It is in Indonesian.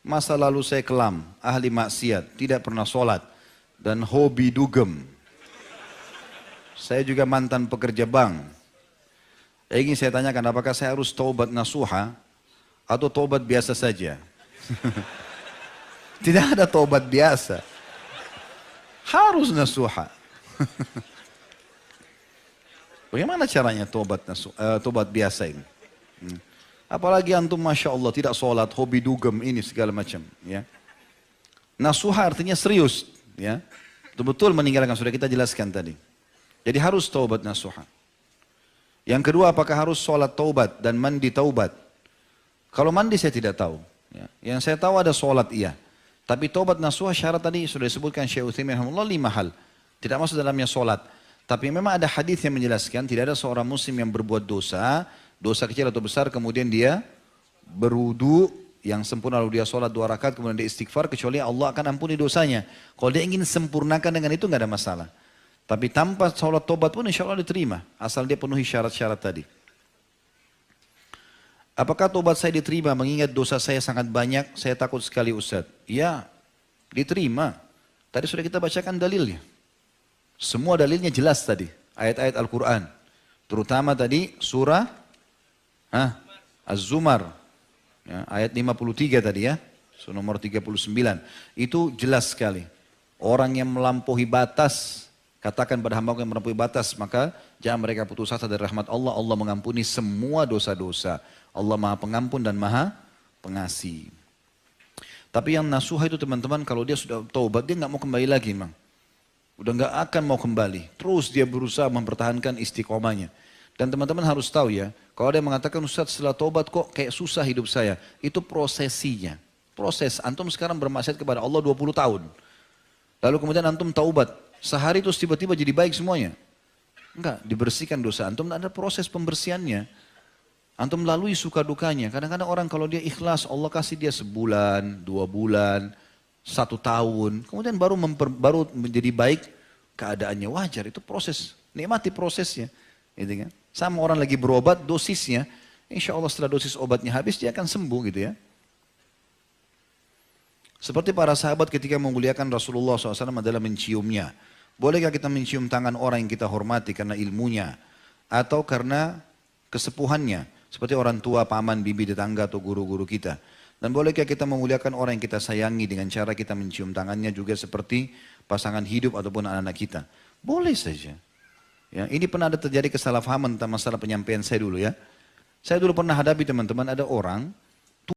Masa lalu saya kelam, ahli maksiat, tidak pernah sholat, dan hobi dugem. Saya juga mantan pekerja bank. Ingin saya tanyakan, apakah saya harus taubat nasuha atau taubat biasa saja? Tidak ada taubat biasa. Harus nasuha. Bagaimana caranya taubat biasa ini? Apalagi antum Masya Allah tidak sholat, hobi dugem ini segala macam. Ya. Nasuha artinya serius. Ya. Betul-betul meninggalkan, sudah kita jelaskan tadi. Jadi harus taubat nasuha. Yang kedua, apakah harus sholat taubat dan mandi taubat? Kalau mandi saya tidak tahu. Ya. Yang saya tahu ada sholat iya. Tapi taubat nasuha syarat tadi sudah disebutkan Syekh Utsaimin rahimahullah 5 hal. Tidak masuk dalamnya sholat. Tapi memang ada hadis yang menjelaskan tidak ada seorang muslim yang berbuat dosa, dosa kecil atau besar, kemudian dia berwudu yang sempurna lalu dia sholat 2 rakaat kemudian dia istighfar, kecuali Allah akan ampuni dosanya. Kalau dia ingin sempurnakan dengan itu nggak ada masalah. Tapi tanpa sholat tobat pun insya Allah diterima, asal dia penuhi syarat-syarat tadi. Apakah tobat saya diterima mengingat dosa saya sangat banyak, saya takut sekali Ustaz? Ya, diterima. Tadi sudah kita bacakan dalilnya. Semua dalilnya jelas tadi, ayat-ayat Al-Quran. Terutama tadi surah Az-Zumar, ya, ayat 53 tadi ya, surah nomor 39. Itu jelas sekali. Orang yang melampaui batas, katakan pada hamba yang melampaui batas, maka jangan mereka putus asa dari rahmat Allah. Allah mengampuni semua dosa-dosa. Allah Maha Pengampun dan Maha Pengasih. Tapi yang nasuha itu teman-teman, kalau dia sudah taubat, dia nggak mau kembali lagi, Mang. Udah nggak akan mau kembali. Terus dia berusaha mempertahankan istiqomahnya. Dan teman-teman harus tahu ya, kalau ada yang mengatakan Ustaz setelah taubat kok kayak susah hidup saya. Itu prosesinya. Proses. Antum sekarang bermaksiat kepada Allah 20 tahun. Lalu kemudian antum taubat. Sehari terus tiba-tiba jadi baik semuanya. Enggak, dibersihkan dosa. Antum ada proses pembersihannya. Antum lalui suka dukanya. Kadang-kadang orang kalau dia ikhlas, Allah kasih dia sebulan, 2 bulan, 1 tahun. Kemudian baru menjadi baik keadaannya. Wajar, itu proses. Nikmati prosesnya. Gitu kan? Sama orang lagi berobat, dosisnya. Insya Allah setelah dosis obatnya habis, dia akan sembuh gitu ya. Seperti para sahabat ketika memuliakan Rasulullah SAW adalah menciumnya. Bolehkah kita mencium tangan orang yang kita hormati karena ilmunya? Atau karena kesepuhannya? Seperti orang tua, paman, bibi, tetangga atau guru-guru kita. Dan bolehkah kita memuliakan orang yang kita sayangi dengan cara kita mencium tangannya juga seperti pasangan hidup ataupun anak-anak kita? Boleh saja. Ya, ini pernah ada terjadi kesalahpahaman tentang masalah penyampaian saya dulu ya. Saya dulu pernah hadapi teman-teman, ada orang